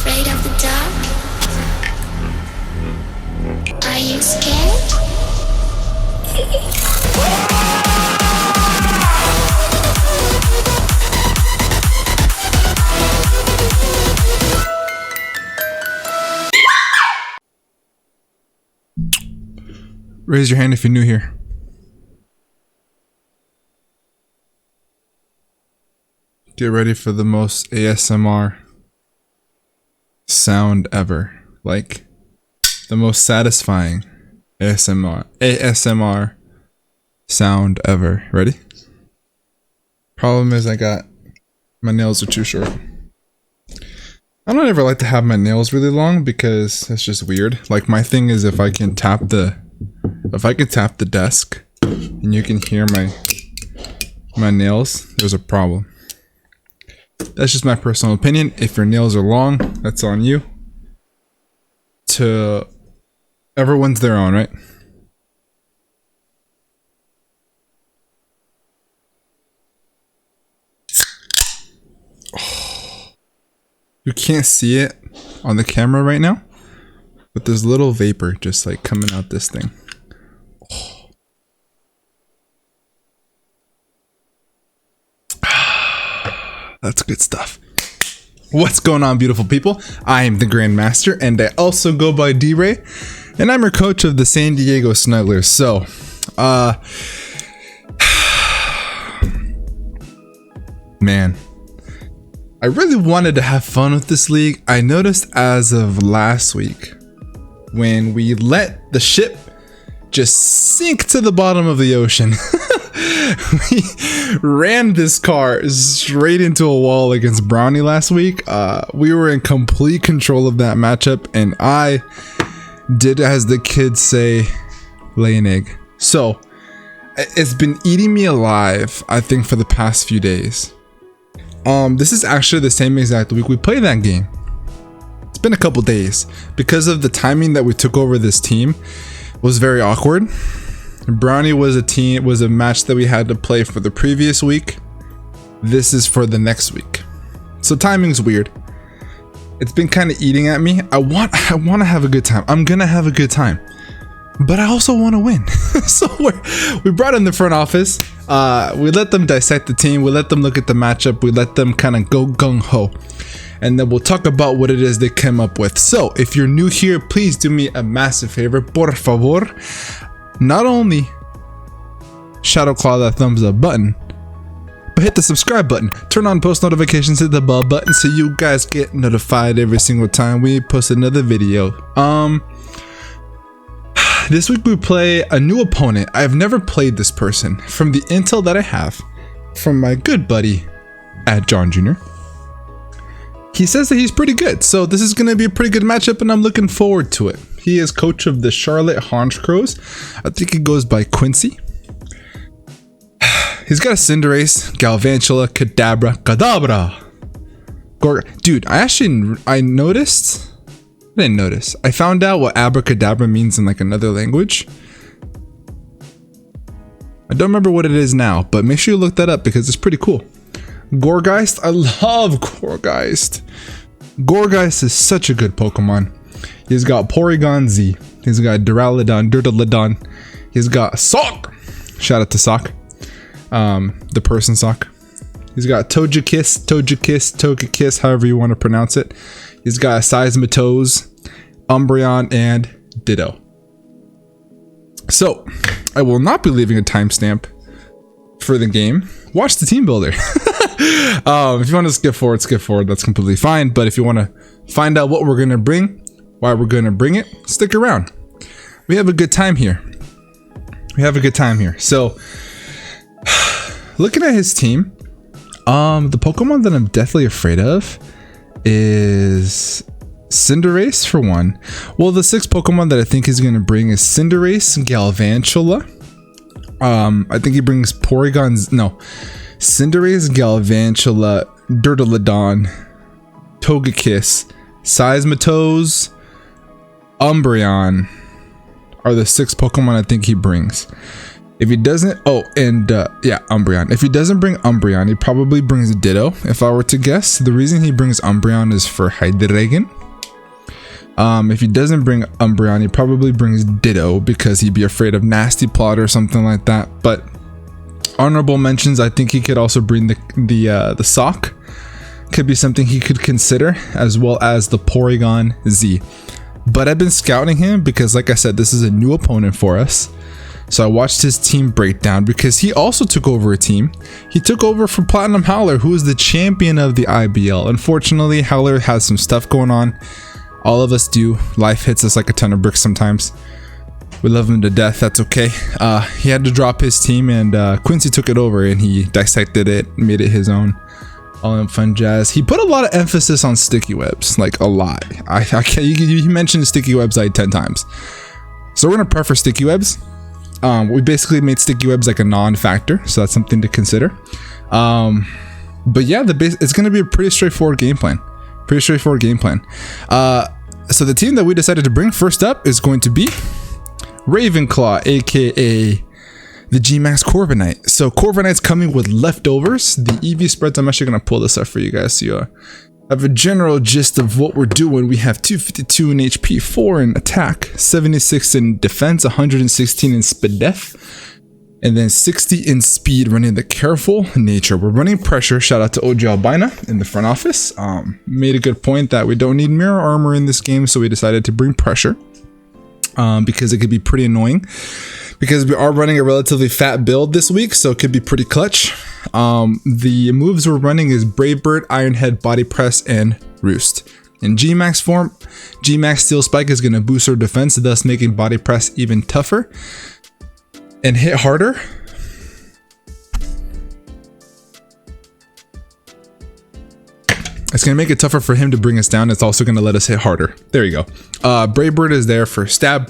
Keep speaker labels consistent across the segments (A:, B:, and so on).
A: afraid of the dark? Are you scared?
B: Raise your hand if you're new here. Get ready for the most ASMR sound ever. Like, the most satisfying ASMR sound ever. Ready? Problem is my nails are too short. I don't ever like to have my nails really long because that's just weird. Like, my thing is if I can tap the desk and you can hear my nails, there's a problem. That's just my personal opinion. If your nails are long, that's on you. Everyone's their own, right? You can't see it on the camera right now, but there's little vapor just like coming out this thing. That's good stuff. What's going on, beautiful people? I am the Grandmaster, and I also go by D-Ray, and I'm your coach of the San Diego Snugglers. So, man, I really wanted to have fun with this league. I noticed as of last week, when we let the ship just sink to the bottom of the ocean, we ran this car straight into a wall against Brownie last week. We were in complete control of that matchup, and I did, as the kids say, lay an egg. So it's been eating me alive, I think, for the past few days. This is actually the same exact week we played that game. It's been a couple days because of the timing that we took over this team was very awkward. Brownie was a match that we had to play for the previous week. This is for the next week. So timing's weird. It's been kind of eating at me. I want to have a good time. I'm gonna have a good time, but I also want to win. So we brought in the front office. We let them dissect the team. We let them look at the matchup. We let them kind of go gung-ho. And then we'll talk about what it is they came up with. So if you're new here, please do me a massive favor. Por favor. Not only shadow claw that thumbs up button, but hit the subscribe button. Turn on post notifications, hit the bell button so you guys get notified every single time we post another video. This week we play a new opponent. I've never played this person. From the intel that I have from my good buddy at John Jr., he says that he's pretty good. So this is going to be a pretty good matchup, and I'm looking forward to it. He is coach of the Charlotte Honchcrows. I think he goes by Quincy. He's got a Cinderace, Galvantula, Kadabra. Dude, I noticed. I didn't notice. I found out what abracadabra means in like another language. I don't remember what it is now, but make sure you look that up because it's pretty cool. Gourgeist, I love Gourgeist. Gourgeist is such a good Pokemon. He's got Porygon Z. He's got Duraludon. He's got Sock. Shout out to Sock. The person Sock. He's got Togekiss, however you want to pronounce it. He's got Seismitoes, Umbreon, and Ditto. So, I will not be leaving a timestamp for the game. Watch the team builder. If you want to skip forward, that's completely fine. But if you want to find out what we're going to bring, why we're going to bring it, stick around. We have a good time here. So, looking at his team, the Pokemon that I'm deathly afraid of is Cinderace for one. Well, the 6 Pokemon that I think he's going to bring is Cinderace, Galvantula. I think he brings Cinderace, Galvantula, Duraludon, Togekiss, Seismitoes, Umbreon are the 6 Pokemon I think he brings. If he doesn't, yeah, Umbreon. If he doesn't bring Umbreon, he probably brings Ditto, if I were to guess. The reason he brings Umbreon is for Hydreigon. If he doesn't bring Umbreon, he probably brings Ditto because he'd be afraid of Nasty Plot or something like that. But honorable mentions, I think he could also bring the Sock. Could be something he could consider, as well as the Porygon Z. But I've been scouting him because, like I said, this is a new opponent for us. So I watched his team breakdown because he also took over a team. He took over for Platinum Howler, who is the champion of the IBL. Unfortunately, Howler has some stuff going on. All of us do. Life hits us like a ton of bricks sometimes. We love him to death. That's okay. He had to drop his team, and Quincy took it over, and he dissected it, made it his own. All in fun jazz. He put a lot of emphasis on sticky webs, like a lot. I can't. You mentioned sticky webs like 10 times. So we're gonna prefer sticky webs. We basically made sticky webs like a non-factor, so that's something to consider. But yeah, it's gonna be a pretty straightforward game plan. So the team that we decided to bring first up is going to be Ravenclaw, aka the Gmax Corbin Knight. So Corbin Knight's coming with leftovers. The EV spreads, I'm actually gonna pull this up for you guys so you have a general gist of what we're doing. We have 252 in HP, 4 in attack, 76 in defense, 116 in speed def, and then 60 in speed, running the careful nature. We're running pressure. Shout out to OG Albina in the front office. Made a good point that we don't need mirror armor in this game, so we decided to bring pressure because it could be pretty annoying. Because we are running a relatively fat build this week, so it could be pretty clutch. The moves we're running is Brave Bird, Iron Head, Body Press, and Roost. In Gmax form, Gmax Steel Spike is going to boost our defense, thus making Body Press even tougher and hit harder. It's going to make it tougher for him to bring us down. It's also going to let us hit harder. There you go. Brave Bird is there for stab.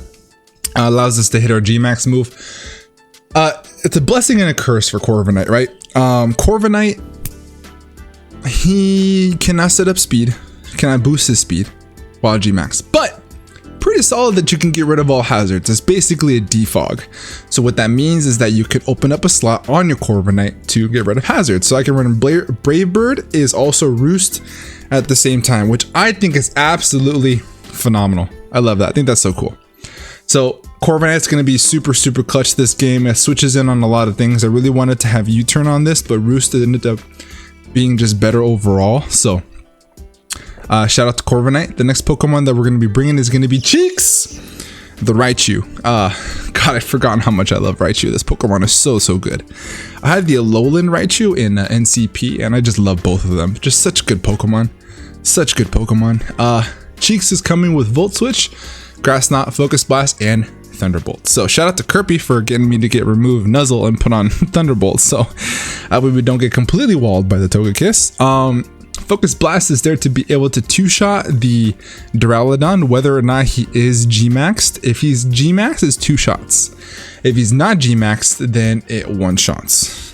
B: Allows us to hit our Gmax move. It's a blessing and a curse for Corbin Knight, right? Corbin Knight, he cannot set up speed, cannot boost his speed while Gmax, but pretty solid that you can get rid of all hazards. It's basically a defog. So what that means is that you could open up a slot on your Corbin Knight to get rid of hazards. So I can run Brave Bird is also Roost at the same time, which I think is absolutely phenomenal. I love that. I think that's so cool. So Corbin Knight's going to be super clutch this game. It switches in on a lot of things. I really wanted to have U-turn on this, but Roost ended up being just better overall. So shout out to Corbin Knight. The next Pokemon that we're going to be bringing is going to be Cheeks, the Raichu. God, I've forgotten how much I love Raichu. This Pokemon is so good. I had the Alolan Raichu in NCP, and I just love both of them. Just such good Pokemon. Cheeks is coming with Volt Switch, Grass Knot, Focus Blast, and Thunderbolt. So shout out to Kirby for getting me to get removed Nuzzle and put on Thunderbolt, so we don't get completely walled by the Togekiss. Focus Blast is there to be able to two-shot the Duraludon, whether or not he is Gmaxed. If he's Gmaxed, it's 2 shots. If he's not Gmaxed, then it 1-shots.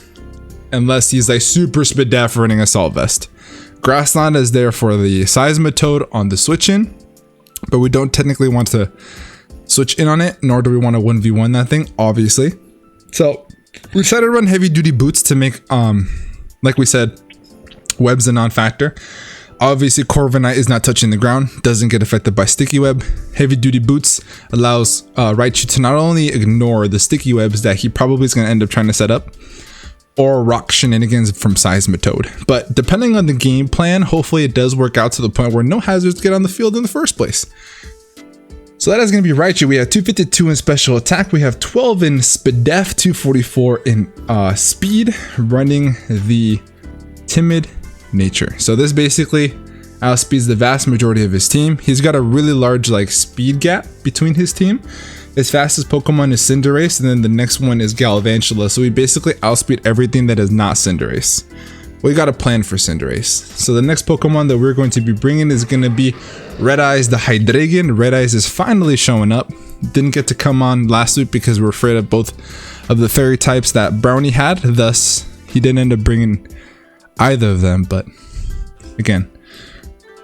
B: Unless he's like super speed def running Assault Vest. Grass Knot is there for the Seismitoad on the switch-in, but we don't technically want to switch in on it, nor do we want to 1v1 that thing, obviously. So we decided to run heavy duty boots to make, like we said, webs a non-factor. Obviously, Corbin Knight is not touching the ground, doesn't get affected by sticky web. Heavy duty boots allows Raichu to not only ignore the sticky webs that he probably is going to end up trying to set up, or rock shenanigans from Seismitoad. But depending on the game plan, hopefully it does work out to the point where no hazards get on the field in the first place. So that is going to be Raichu. We have 252 in special attack. We have 12 in speed def, 244 in speed, running the timid nature. So this basically outspeeds the vast majority of his team. He's got a really large like speed gap between his team. His fastest Pokemon is Cinderace, and then the next one is Galvantula. So we basically outspeed everything that is not Cinderace. We got a plan for Cinderace. So the next Pokemon that we're going to be bringing is going to be Red Eyes the Hydreigon. Red Eyes is finally showing up. Didn't get to come on last week because we're afraid of both of the fairy types that Brownie had. Thus, he didn't end up bringing either of them. But again,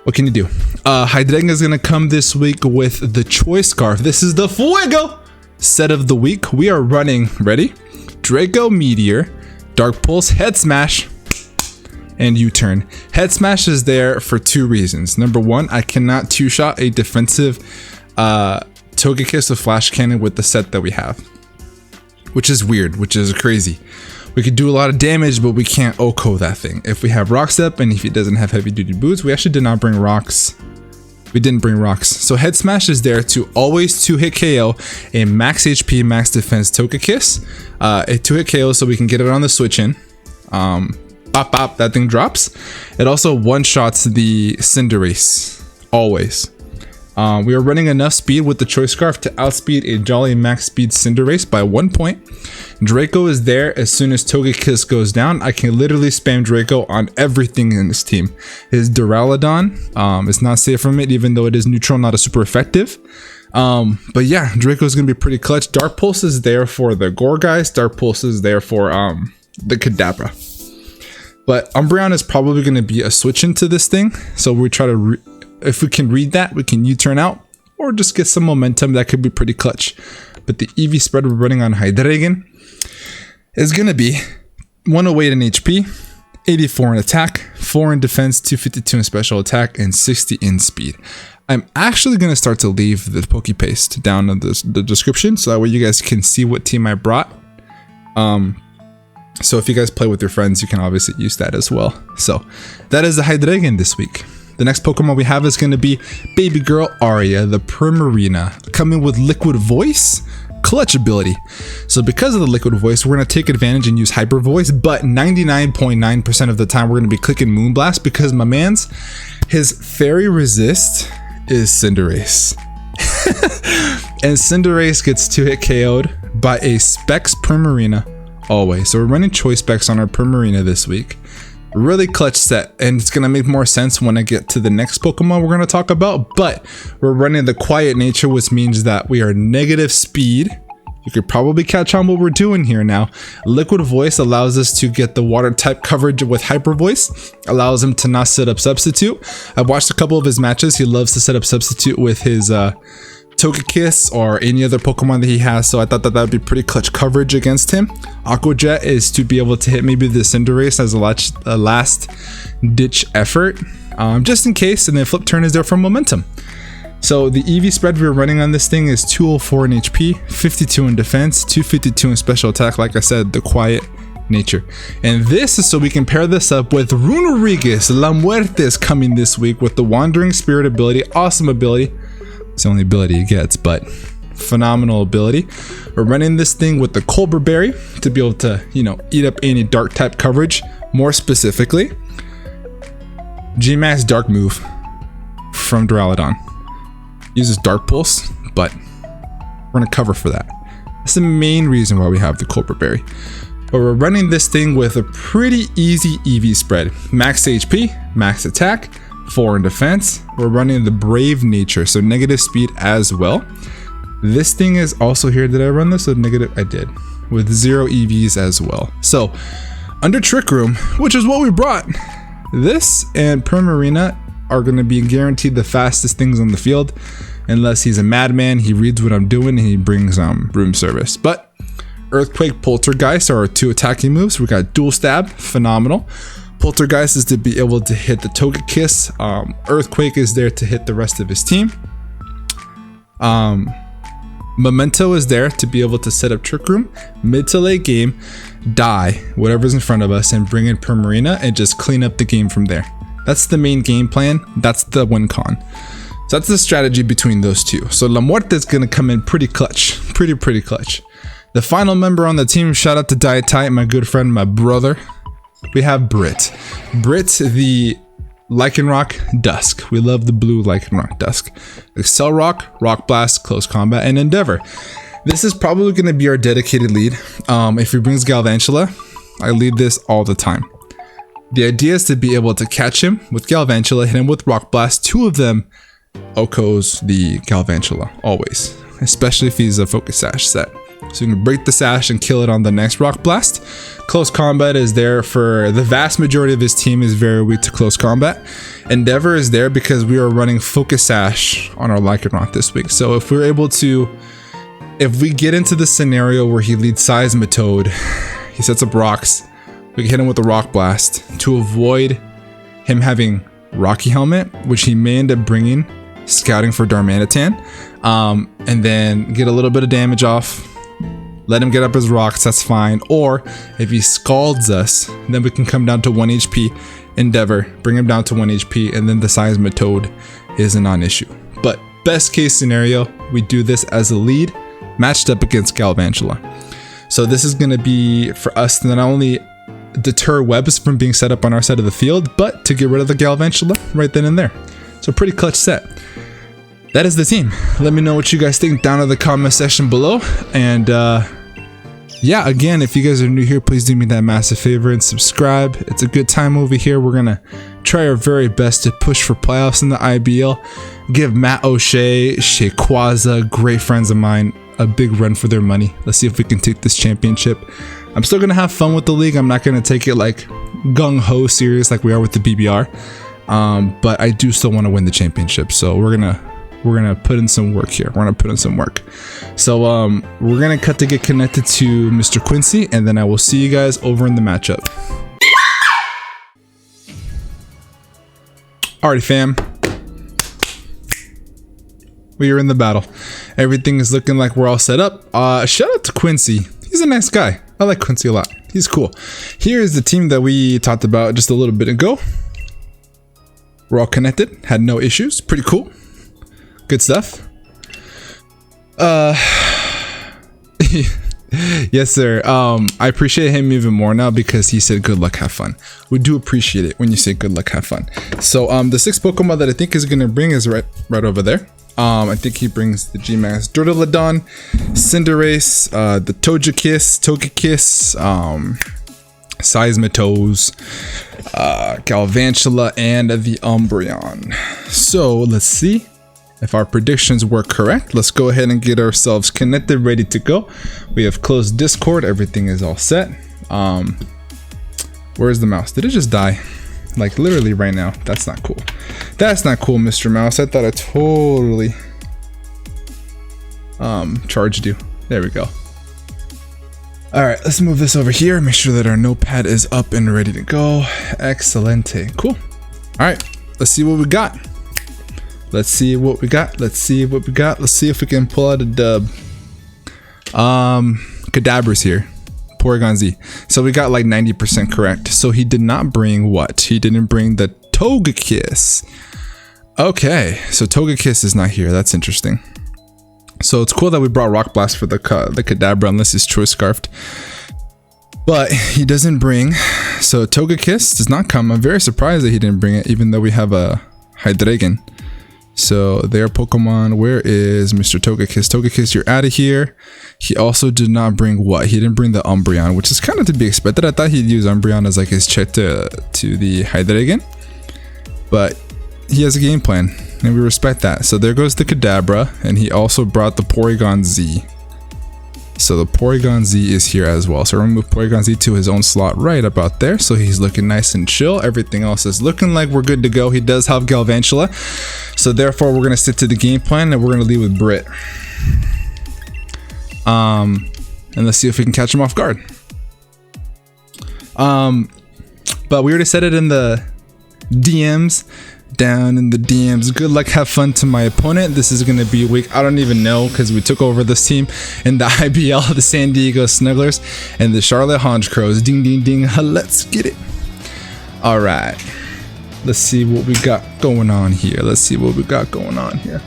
B: what can you do? Hydreigon is going to come this week with the Choice Scarf. This is the Fuego set of the week. We are running, ready? Draco Meteor, Dark Pulse, Head Smash, and U-Turn. Head Smash is there for 2 reasons. Number 1, I cannot 2-shot a defensive Togekiss with Flash Cannon with the set that we have, which is weird, which is crazy. We could do a lot of damage, but we can't OHKO that thing. If we have Rock Step and if it doesn't have heavy duty boots, we actually did not bring rocks. We didn't bring rocks. So Head Smash is there to always 2-hit KO a max HP, max defense Togekiss. A 2-hit KO so we can get it on the switch in. Pop, pop, that thing drops. It also one-shots the Cinderace, always. We are running enough speed with the Choice Scarf to outspeed a Jolly max speed Cinderace by 1 point. Draco is there as soon as Togekiss goes down. I can literally spam Draco on everything in this team. His Duraludon is not safe from it, even though it is neutral, not a super effective. But yeah, Draco is going to be pretty clutch. Dark Pulse is there for the Gourgeist. Dark Pulse is there for the Kadabra. But Umbreon is probably going to be a switch into this thing. So we try to, if we can read that, we can U-turn out or just get some momentum. That could be pretty clutch. But the EV spread we're running on Hydreigon is going to be 108 in HP, 84 in attack, 4 in defense, 252 in special attack, and 60 in speed. I'm actually going to start to leave the Pokepaste down in the description so that way you guys can see what team I brought. So if you guys play with your friends, you can obviously use that as well. So that is the Hydreigon this week. The next Pokemon we have is going to be Baby Girl Arya, the Primarina, coming with Liquid Voice, Clutch ability. So because of the Liquid Voice, we're going to take advantage and use Hyper Voice, but 99.9% of the time we're going to be clicking Moonblast because my man's, his Fairy Resist is Cinderace. And Cinderace gets 2-hit KO'd by a Specs Primarina always. So we're running Choice Specs on our Primarina this week. Really clutch set, and it's gonna make more sense when I get to the next Pokemon we're gonna talk about, but we're running the Quiet Nature, which means that we are negative speed. You could probably catch on what we're doing here now. Liquid Voice allows us to get the water type coverage with Hyper Voice, allows him to not set up Substitute. I've watched a couple of his matches. He loves to set up Substitute with his Togekiss or any other Pokemon that he has, so I thought that would be pretty clutch coverage against him. Aqua Jet is to be able to hit maybe the Cinderace as a last ditch effort, just in case, and then Flip Turn is there for momentum. So the EV spread we're running on this thing is 204 in HP, 52 in defense, 252 in special attack, like I said, the Quiet Nature. And this is so we can pair this up with Runerigus La Muertes coming this week with the Wandering Spirit ability, awesome ability. It's the only ability he gets, but phenomenal ability. We're running this thing with the Colbur Berry to be able to, you know, eat up any dark type coverage. More specifically, Gmax Dark move from Duraludon. Uses Dark Pulse, but we're gonna cover for that. That's the main reason why we have the Colbur Berry. But we're running this thing with a pretty easy EV spread. Max HP, max attack, 4 in defense. We're running the Brave Nature, so negative speed as well. This thing is also here. Did I run this with negative? I did. With 0 EVs as well. So under Trick Room, which is what we brought, this and Primarina are going to be guaranteed the fastest things on the field. Unless he's a madman, he reads what I'm doing and he brings room service. But Earthquake, Poltergeist are our 2 attacking moves. We got Dual Stab, phenomenal. Poltergeist is to be able to hit the Togekiss. Earthquake is there to hit the rest of his team. Memento is there to be able to set up Trick Room. Mid to late game, die whatever's in front of us and bring in Primarina and just clean up the game from there. That's the main game plan. That's the win con. So that's the strategy between those two. So La Muerte is going to come in pretty clutch. Pretty clutch. The final member on the team, shout out to Diet Tight, my good friend, my brother. We have Brit. Brit, the Lycanroc Dusk. We love the blue Lycanroc Dusk. Excel Rock, Rock Blast, Close Combat, and Endeavor. This is probably going to be our dedicated lead. If he brings Galvantula, I lead this all the time. The idea is to be able to catch him with Galvantula, hit him with Rock Blast. 2 of them OHKOs the Galvantula, always. Especially if he's a Focus Sash set. So you can break the sash and kill it on the next Rock Blast. Close Combat is there for the vast majority of his team is very weak to Close Combat. Endeavor is there because we are running Focus Sash on our Lycanroc this week. So if we're able to if we get into the scenario where he leads Seismitoad, he sets up rocks, we can hit him with a rock blast to avoid him having Rocky Helmet, which he may end up bringing scouting for Darmanitan, and then get a little bit of damage off, let him get up his rocks, that's fine. Or if he scalds us, then we can come down to 1 HP, Endeavor, bring him down to 1 HP, and then the Seismitoad is a non-issue. But best case scenario, we do this as a lead matched up against Galvantula. So this is going to be for us to not only deter webs from being set up on our side of the field, but to get rid of the Galvantula right then and there. So pretty clutch set. That is the team. Let me know what you guys think down in the comment section below. And yeah, again, if you guys are new here, please do me that massive favor and subscribe. It's a good time over here. We're going to try our very best to push for playoffs in the IBL. Give Matt O'Shea, Shayquaza, great friends of mine, a big run for their money. Let's see if we can take this championship. I'm still gonna have fun with the league. I'm not gonna take it like gung-ho serious like we are with the BBR, but I do still want to win the championship. So we're gonna put in some work here. We're gonna put in some work. So we're gonna cut to get connected to Mr. Quincy, and then I will see you guys over in the matchup. Alrighty, fam. We are in the battle. Everything is looking like we're all set up. Shout out to Quincy. He's a nice guy. I like Quincy a lot. He's cool. Here's the team that we talked about just a little bit ago. We're all connected. Had no issues. Pretty cool. Good stuff. Yes, sir. I appreciate him even more now because he said good luck, have fun. We do appreciate it when you say good luck, have fun. So the 6 Pokemon that I think is going to bring is right over there. I think he brings the Gmax Duraludon, Cinderace, the Togekiss, Seismitoad, Galvantula, and the Umbreon. So let's see if our predictions were correct. Let's go ahead and get ourselves connected, ready to go. We have closed Discord. Everything is all set. Where's the mouse? Did it just die? Like literally right now. That's not cool. That's not cool, Mr. Mouse. I thought I totally charged you. There we go. All right, let's move this over here. Make sure that our notepad is up and ready to go. Excelente. Cool. All right, let's see what we got. Let's see what we got. Let's see what we got. Let's see if we can pull out a dub. Kadabra's here. Porygon Z. So we got like 90% correct. So he did not bring what? He didn't bring the Togekiss. Okay, so Togekiss is not here. That's interesting. So it's cool that we brought Rock Blast for the Kadabra, unless he's Choice Scarfed. But he doesn't bring. So Togekiss does not come. I'm very surprised that he didn't bring it, even though we have a Hydreigon. So their Pokemon, where is Mr. Togekiss? Togekiss, you're out of here. He also did not bring what? He didn't bring the Umbreon, which is kind of to be expected. I thought he'd use Umbreon as like his check to the Hydreigon. But he has a game plan, and we respect that. So there goes the Kadabra, and he also brought the Porygon Z. So the Porygon Z is here as well. So we're gonna move Porygon Z to his own slot right about there. So he's looking nice and chill. Everything else is looking like we're good to go. He does have Galvantula. So therefore we're gonna stick to the game plan, and we're gonna lead with Brit. And let's see if we can catch him off guard. But we already said it in the DMs. Down in the DMs. Good luck, have fun to my opponent. This is going to be weak. I don't even know, because we took over this team in the IBL, the San Diego Snugglers, and the Charlotte Honchcrows. Ding, ding, ding. Let's get it. All right. Let's see what we got going on here. Let's see what we got going on here.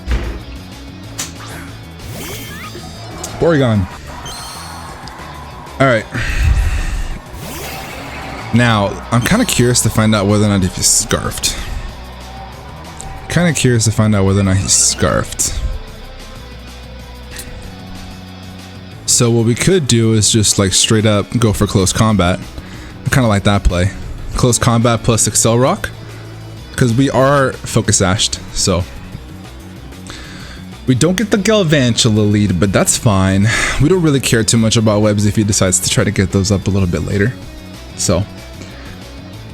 B: Porygon. All right. Now, I'm kind of curious to find out whether or not if he's scarfed. Kind of curious to find out whether or not he's scarfed. So what we could do is just like straight up go for close combat. I kind of like that play. Close combat plus Excel Rock, because we are focus ashed. So we don't get the Galvantula lead, but that's fine. We don't really care too much about webs if he decides to try to get those up a little bit later. So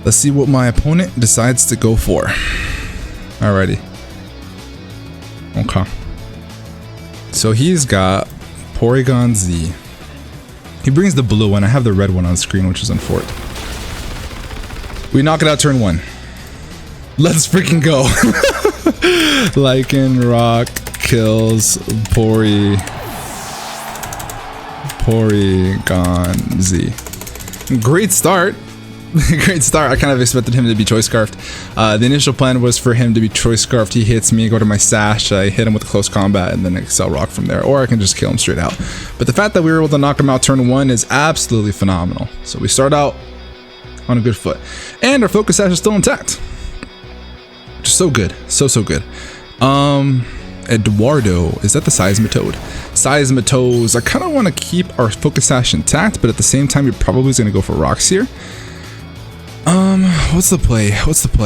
B: let's see what my opponent decides to go for. Alrighty. Okay. So he's got Porygon Z. He brings the blue one. I have the red one on screen, which is on Fort. We knock it out turn 1. Let's freaking go. Lycanroc kills Porygon Z. Great start. Great start. I kind of expected him to be Choice Scarfed. The initial plan was for him to be Choice Scarfed. He hits me, go to my sash, I hit him with close combat, and then Excel Rock from there. Or I can just kill him straight out. But the fact that we were able to knock him out turn 1 is absolutely phenomenal. So we start out on a good foot. And our Focus Sash is still intact. Just so good. So good. Eduardo, is that the Seismitoad? Seismitoads. I kind of want to keep our Focus Sash intact, but at the same time, you're probably going to go for rocks here. What's the play?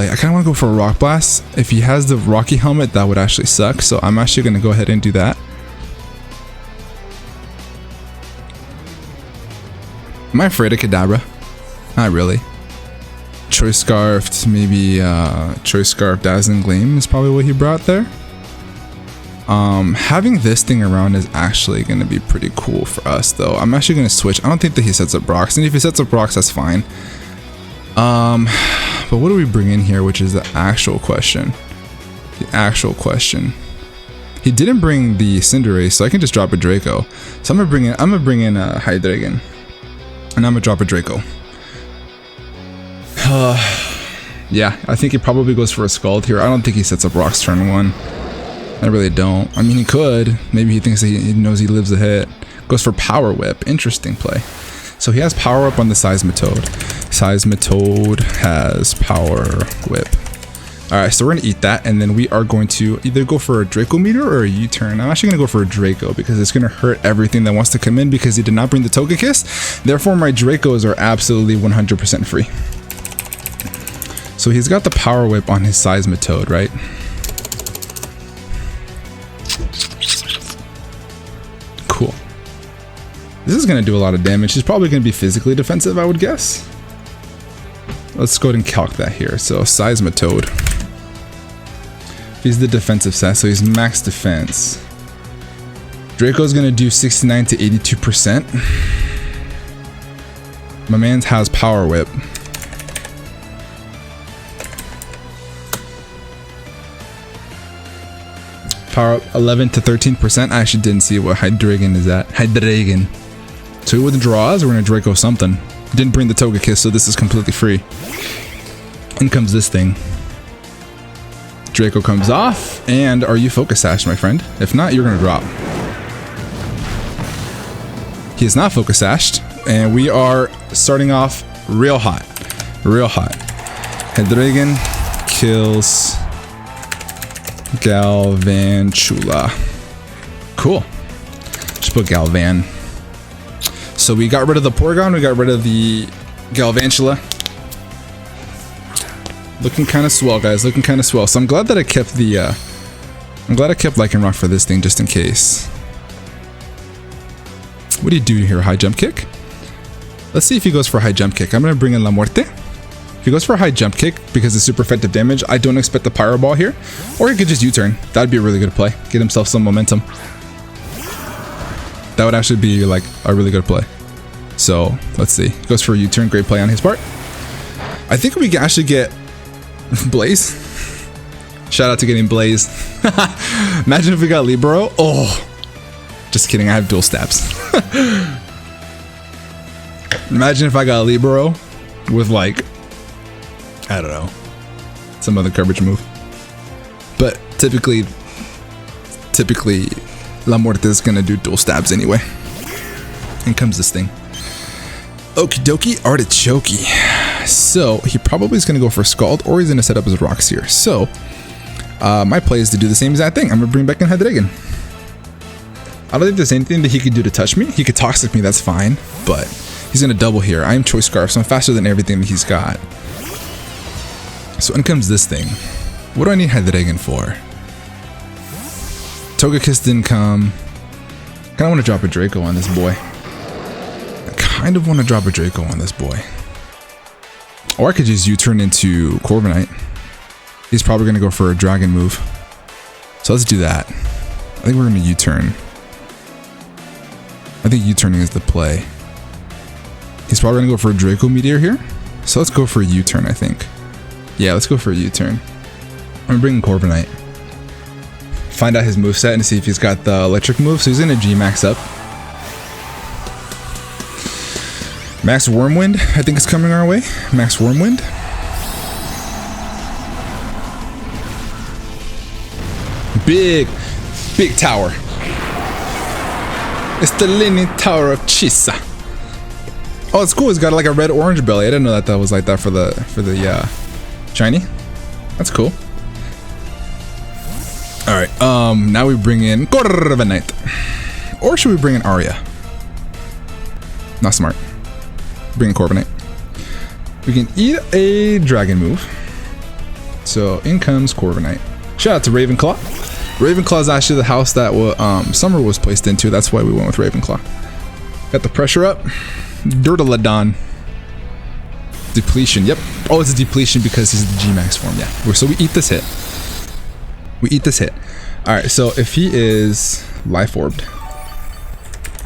B: I kind of want to go for a Rock Blast. If he has the Rocky Helmet, that would actually suck. So I'm actually going to go ahead and do that. Am I afraid of Kadabra? Not really. Choice Scarfed, maybe Choice Scarf Dazzling Gleam is probably what he brought there. Having this thing around is actually going to be pretty cool for us, though. I'm actually going to switch. I don't think that he sets up rocks, and if he sets up rocks, that's fine. But what do we bring in here, which is the actual question? The actual question. He didn't bring the Cinderace, so I can just drop a Draco. So I'm gonna bring in a Hydreigon, and I'm gonna drop a Draco. Yeah, I think he probably goes for a Scald here. I don't think he sets up rocks turn 1. I really don't. I mean, he could. Maybe he thinks that he knows he lives a hit. Goes for Power Whip. Interesting play. So he has Power Up on the Seismitoad. Seismitoad has Power Whip. Alright, so we're going to eat that, and then we are going to either go for a Draco Meteor or a U-turn. I'm actually going to go for a Draco because it's going to hurt everything that wants to come in because he did not bring the Togekiss. Therefore, my Dracos are absolutely 100% free. So he's got the Power Whip on his Seismitoad, right? Cool. This is going to do a lot of damage. He's probably going to be physically defensive, I would guess. Let's go ahead and calc that here. So Seismitoad. He's the defensive set, so he's max defense. Draco's going to do 69 to 82%. My man has Power Whip. Power up 11 to 13%. I actually didn't see what Hydreigon is at. Hydreigon. So he withdraws. We're going to Draco something. Didn't bring the Togekiss, so this is completely free. In comes this thing. Draco comes off. And are you Focus Sash, my friend? If not, you're going to drop. He is not Focus Sashed. And we are starting off real hot. Real hot. Hydreigon kills Galvantula. Cool. Just put Galvan. So we got rid of the Porygon, we got rid of the Galvantula. Looking kind of swell, guys. Looking kind of swell. So I'm glad that I kept the Lycanroc for this thing just in case. What do you do here? High jump kick? Let's see if he goes for a high jump kick. I'm gonna bring in La Muerte. If he goes for a high jump kick because it's super effective damage, I don't expect the Pyro Ball here. Or he could just U-turn. That'd be a really good play. Get himself some momentum. That would actually be like a really good play. So let's see. Goes for a U-turn. Great play on his part. I think we can actually get Blaze. Shout out to getting Blaze. Imagine if we got Libero. Oh, just kidding. I have dual stabs. Imagine if I got Libero with like, I don't know, some other garbage move. But typically La Muerte is gonna do dual stabs anyway. In comes this thing. Okie dokie, Artichoke. So he probably is gonna go for Scald, or he's gonna set up his rocks here. So my play is to do the same exact thing. I'm gonna bring back in Hydreigon. I don't think there's anything that he could do to touch me. He could Toxic me, that's fine. But he's gonna double here. I am Choice Scarf, so I'm faster than everything that he's got. So in comes this thing. What do I need Hydreigon for? Togekiss didn't come. I kinda wanna drop a Draco on this boy. Or I could just U-turn into Corbin Knight. He's probably gonna go for a dragon move. So let's do that. I think we're gonna U-turn. I think U-turning is the play. He's probably gonna go for a Draco Meteor here. So let's go for a U-turn, I think. Yeah, let's go for a U-turn. I'm bringing Corbin Knight. Find out his moveset and see if he's got the electric move. So he's gonna Gmax up. Max Wormwind, I think is coming our way. Max Wormwind. Big tower. It's the Leaning Tower of Chisa. Oh, it's cool. It's got like a red-orange belly. I didn't know that that was like that for the shiny. That's cool. All right. Now we bring in Corbin Knight, or should we bring in Arya? Not smart. Bring in Corbin Knight. We can eat a dragon move. So in comes Corbin Knight. Shout out to Ravenclaw. Ravenclaw is actually the house that Summer was placed into. That's why we went with Ravenclaw. Got the pressure up. Dirtledon. Depletion. Yep. Oh, it's a depletion because he's the Gmax form. Yeah. So we eat this hit. We eat this hit. All right. So if he is life orbed,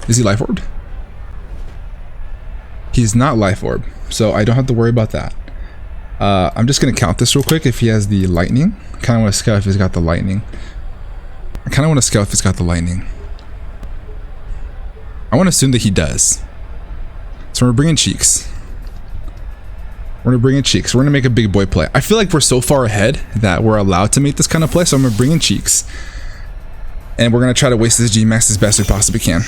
B: is he life orbed? He's not life orb, so I don't have to worry about that. I'm just gonna count this real quick. If he has the lightning, I kind of want to scout if he's got the lightning. I want to assume that he does. So we're bringing Cheeks. We're gonna make a big boy play. I feel like we're so far ahead that we're allowed to make this kind of play. So I'm gonna bring in Cheeks, and we're gonna try to waste this Gmax as best we possibly can.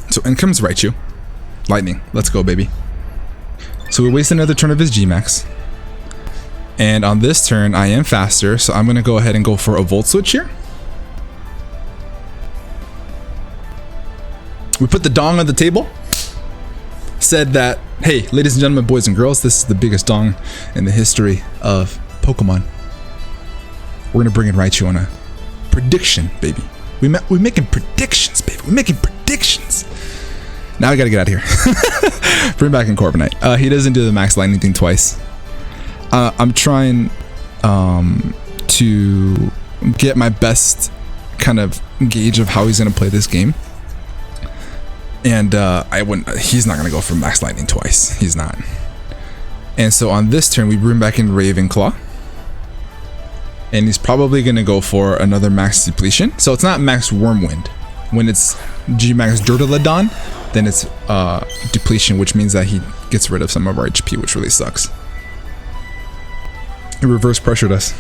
B: So in comes Raichu. Lightning. Let's go, baby. So we waste another turn of his Gmax. And on this turn, I am faster, so I'm going to go ahead and go for a Volt Switch here. We put the dong on the table. Said that, hey, ladies and gentlemen, boys and girls, this is the biggest dong in the history of Pokemon. We're going to bring in Raichu on a prediction, baby. We're making predictions, baby. We're making predictions. Now I gotta get out of here. Bring back in Corbin Knight. He doesn't do the max lightning thing twice. I'm trying to get my best kind of gauge of how he's gonna play this game. And he's not gonna go for max lightning twice. He's not. And so on this turn, we bring back in Ravenclaw. And he's probably gonna go for another max depletion. So it's not max Wormwind. When it's Gmax Dirtledon, then it's depletion, which means that he gets rid of some of our HP, which really sucks. He reverse pressured us.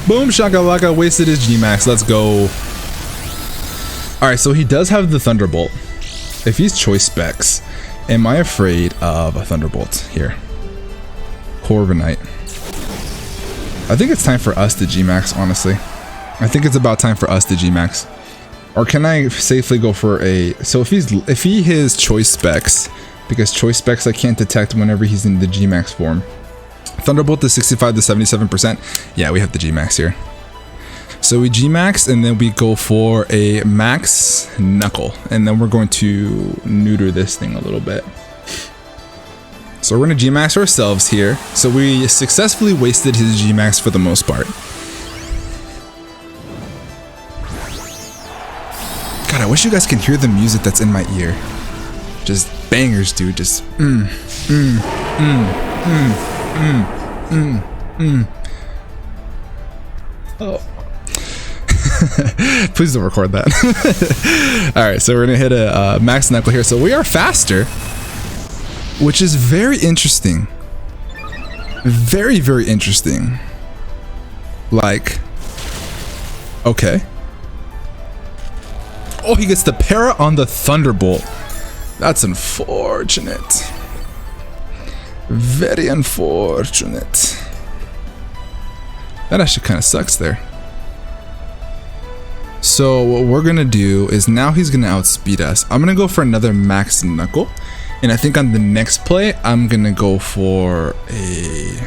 B: Boom, shakalaka, wasted his Gmax. Let's go. Alright, so he does have the Thunderbolt. If he's choice specs, am I afraid of a Thunderbolt here? Corbin Knight. I think it's time for us to Gmax, honestly. I think it's about time for us to Gmax. Or can I safely go for a... So if he has choice specs, because choice specs I can't detect whenever he's in the Gmax form. Thunderbolt is 65 to 77%. Yeah, we have the Gmax here. So we Gmax and then we go for a max Knuckle. And then we're going to neuter this thing a little bit. So we're going to Gmax ourselves here. So we successfully wasted his Gmax for the most part. God, I wish you guys can hear the music that's in my ear. Just bangers, dude. Just Oh. Please don't record that. Alright, so we're gonna hit a max Knuckle here. So we are faster, which is very interesting. Very, very interesting. Like, okay. Oh, he gets the para on the Thunderbolt. That's unfortunate. Very unfortunate. That actually kind of sucks there. So what we're gonna do is now he's gonna outspeed us. I'm gonna go for another max Knuckle. And I think on the next play, I'm gonna go for a...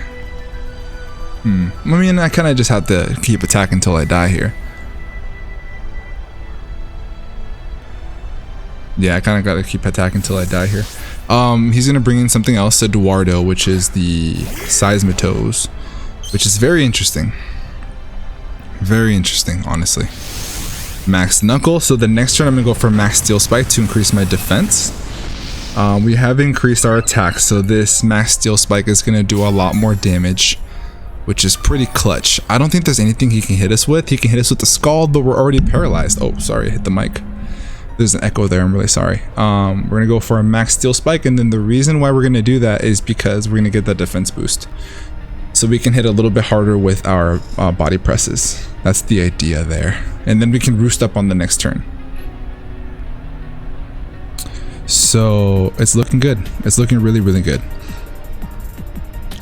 B: I mean, I kind of just have to keep attacking until I die here. Yeah, I kind of got to keep attacking until I die here. He's going to bring in something else, Eduardo, which is the Seismitoes, which is very interesting. Very interesting, honestly. max knuckle. So the next turn I'm gonna go for max steel spike to increase my defense. We have increased our attack, so this max steel spike is gonna do a lot more damage, which is pretty clutch. I don't think there's anything he can hit us with. He can hit us with the scald, but we're already paralyzed. Oh, sorry, I hit the mic. There's an echo there, I'm really sorry. We're gonna go for a max steel spike, and then the reason why we're gonna do that is because we're gonna get that defense boost. So we can hit a little bit harder with our body presses. That's the idea there. And then we can roost up on the next turn. So it's looking good. It's looking really, really good.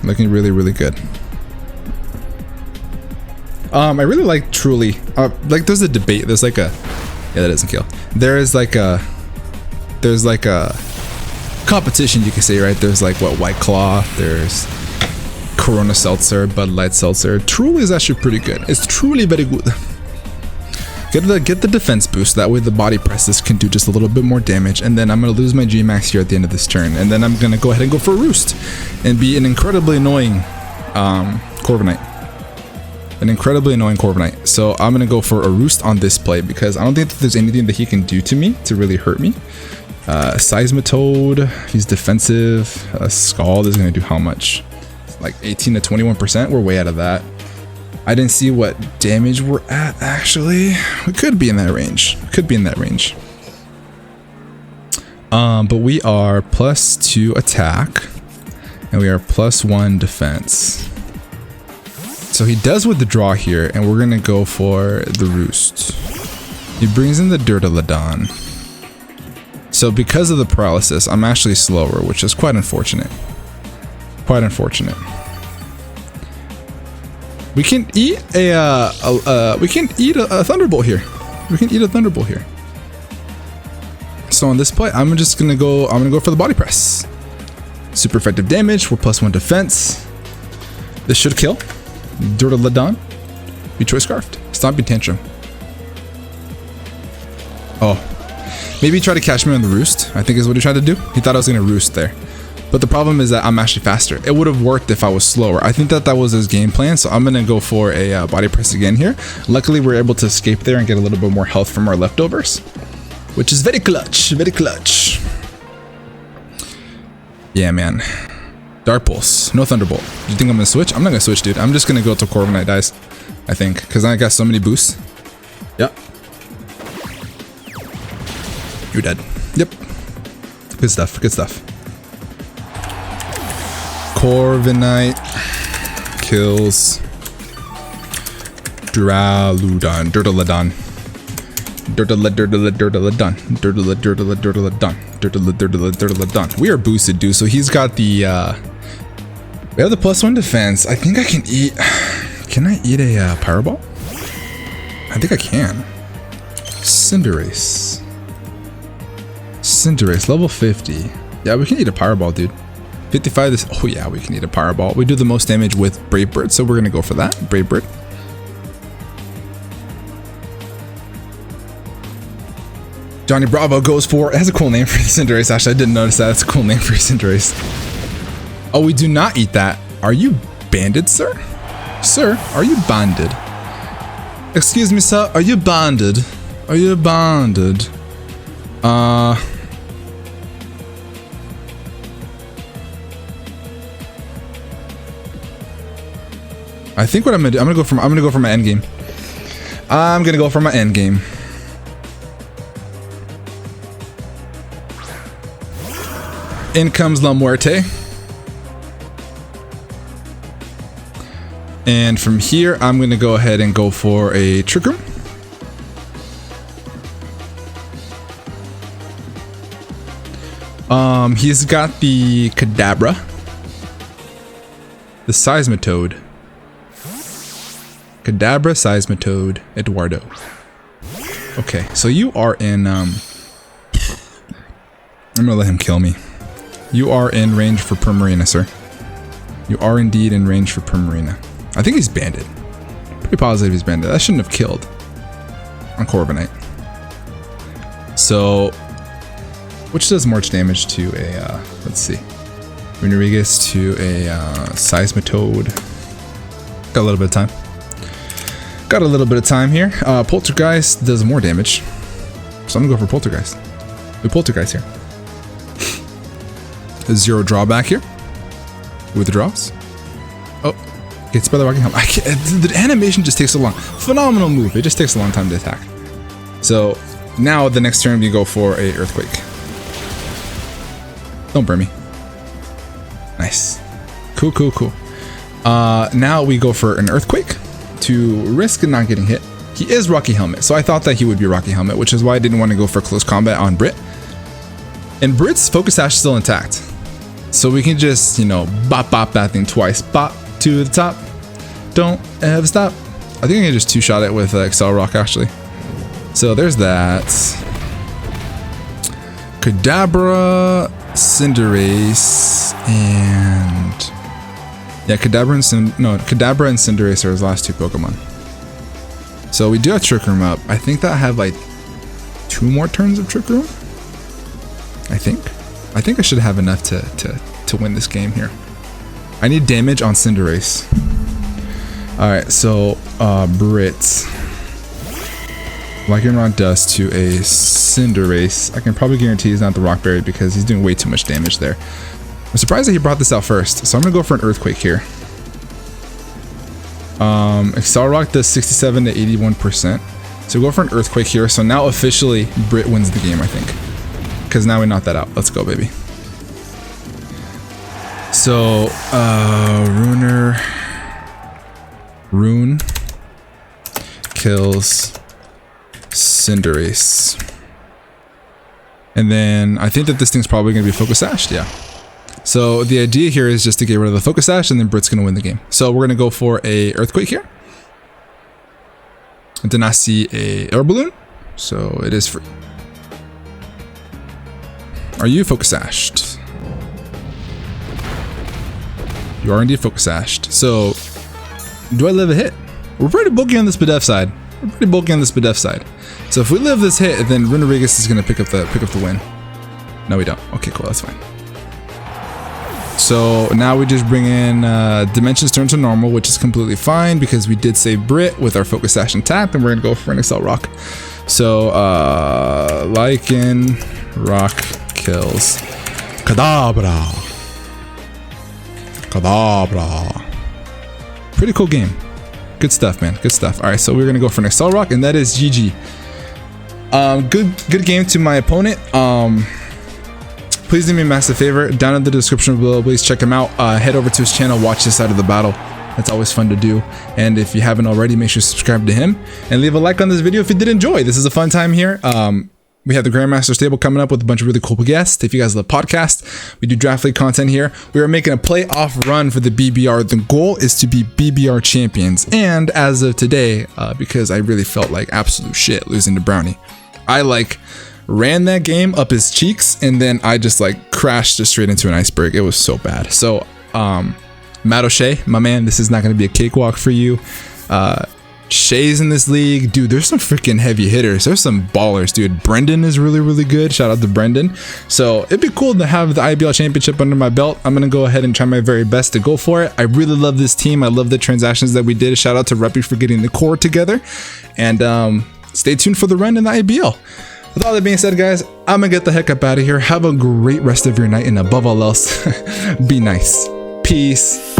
B: Looking really, really good. I really like Truly. Like there's a debate. There's like a, yeah, that doesn't kill. There's like a competition, you can say, right? There's like what, White Claw. There's Corona Seltzer, Bud Light Seltzer. Truly is actually pretty good. It's truly very good. Get the defense boost. That way the body presses can do just a little bit more damage. And then I'm going to lose my Gmax here at the end of this turn. And then I'm going to go ahead and go for a roost. And be an incredibly annoying Corbin Knight. An incredibly annoying Corbin Knight. So I'm going to go for a roost on this play. Because I don't think that there's anything that he can do to me to really hurt me. Seismitoad. He's defensive. Scald is going to do how much? Like 18 to 21%. We're way out of that. I didn't see what damage we're at, actually. We could be in that range. Could be in that range. But we are +2 attack. And we are +1 defense. So he does withdraw here. And we're going to go for the roost. He brings in the Dirtolodon. So because of the paralysis, I'm actually slower, which is quite unfortunate. Quite unfortunate. We can eat a Thunderbolt here. We can eat a Thunderbolt here. So on this play, I'm gonna go for the body press. Super effective damage. We're +1 defense. This should kill. Dirtolodon. Be choice scarfed. Stomping Tantrum. Oh. Maybe he tried to catch me on the roost, I think is what he tried to do. He thought I was gonna roost there. But the problem is that I'm actually faster. It would have worked if I was slower. I think that was his game plan. So I'm going to go for a body press again here. Luckily, we're able to escape there and get a little bit more health from our leftovers, which is very clutch. Very clutch. Yeah, man. Dark Pulse. No Thunderbolt. Do you think I'm going to switch? I'm not going to switch, dude. I'm just going to go till Corbin Knight dies, I think. Because I got so many boosts. Yep. You're dead. Yep. Good stuff. Good stuff. Corbin Knight kills Dirtolodon. Dirtolodon. We are boosted, dude. So he's got the we have the +1 defense. I think I can eat. Can I eat a Power Ball? I think I can. Cinderace. Cinderace, level 50. Yeah, we can eat a Power Ball, dude. 55 this. Oh yeah, we can eat a Power Ball. We do the most damage with Brave Bird, so we're gonna go for that. Brave Bird. Johnny Bravo goes for. It has a cool name for the Cinderace. Actually, I didn't notice that. It's a cool name for Cinderace. Oh, we do not eat that. Are you banded, sir? Sir, are you banded? Excuse me, sir. Are you banded? Are you banded? I think what I'm gonna do, I'm gonna go for my end game. I'm gonna go for my end game. In comes La Muerte. And from here, I'm gonna go ahead and go for a Trick Room. He's got the Kadabra, the Seismitoad. Kadabra, Seismitoad, Eduardo. Okay, so you are in, I'm gonna let him kill me. You are in range for Primarina, sir. You are indeed in range for Primarina. I think he's banded. Pretty positive he's banded. That shouldn't have killed on Corbin Knight. So, which does more damage to a, let's see. Rodriguez to a Seismitoad. Got a little bit of time. Got a little bit of time here. Poltergeist does more damage, so I'm gonna go for Poltergeist. We Poltergeist here. A 0 drawback here. Withdraws. Oh, gets by the Rocky Helmet. The animation just takes so long. Phenomenal move. It just takes a long time to attack. So now the next turn we go for a Earthquake. Don't burn me. Nice. Cool, cool, cool. Now we go for an Earthquake to risk not getting hit. He is Rocky Helmet, so I thought that he would be Rocky Helmet, which is why I didn't want to go for close combat on Brit. And Brit's Focus Sash is still intact. So we can just, you know, bop that thing twice. Bop to the top. Don't ever stop. I think I can just two-shot it with Lycanroc, actually. So there's that. Kadabra, Cinderace, and... yeah, Kadabra and Cinderace are his last 2 Pokemon. So we do have Trick Room up. I think that I have like 2 more turns of Trick Room. I think I should have enough to win this game here. I need damage on Cinderace. Alright, so Brit. Lycanroc Dusk to a Cinderace. I can probably guarantee he's not the Rock Berry because he's doing way too much damage there. I'm surprised that he brought this out first, so I'm gonna go for an Earthquake here. Lycanroc does 67 to 81%. So go for an Earthquake here. So now officially Brit wins the game, I think. Because now we knocked that out. Let's go, baby. So, Rune kills Cinderace. And then I think that this thing's probably going to be Focus Sashed, yeah. So the idea here is just to get rid of the Focus Sash and then Brit's going to win the game. So we're going to go for a Earthquake here. I did not see a Air Balloon, so it is free. Are you Focus Sashed? You are indeed Focus Sashed. So, do I live a hit? We're pretty bulky on this Bidef side. So if we live this hit, then Runerigus is gonna pick up the win. No, we don't. Okay, cool. That's fine. So now we just bring in Dimensions turn to normal, which is completely fine because we did save Brit with our Focus Sash and tap, and we're gonna go for an Lycanroc. So Lycanroc kills Kadabra. Pretty cool game. Good stuff, man. Good stuff. All right, so we're gonna go for an Lycanroc, and that is GG. Good game to my opponent. Please do me a massive favor. Down in the description below, please check him out. Head over to his channel, watch this side of the battle. That's always fun to do. And if you haven't already, make sure to subscribe to him and leave a like on this video if you did enjoy. This is a fun time here. We have the Grandmaster stable coming up with a bunch of really cool guests. If you guys love podcasts, we do draft league content here. We are making a playoff run for the BBR. The goal is to be BBR champions. And as of today, because I really felt like absolute shit losing to Brownie, I ran that game up his cheeks and then I just crashed just straight into an iceberg. It was so bad. So, Matt O'Shea, my man, this is not going to be a cakewalk for you. Shay's in this league. Dude, there's some freaking heavy hitters. There's some ballers, dude. Brendan is really, really good. Shout out to Brendan. So it'd be cool to have the IBL championship under my belt. I'm going to go ahead and try my very best to go for it. I really love this team. I love the transactions that we did. Shout out to Reppy for getting the core together. And stay tuned for the run in the IBL. With all that being said, guys, I'm going to get the heck up out of here. Have a great rest of your night. And above all else, be nice. Peace.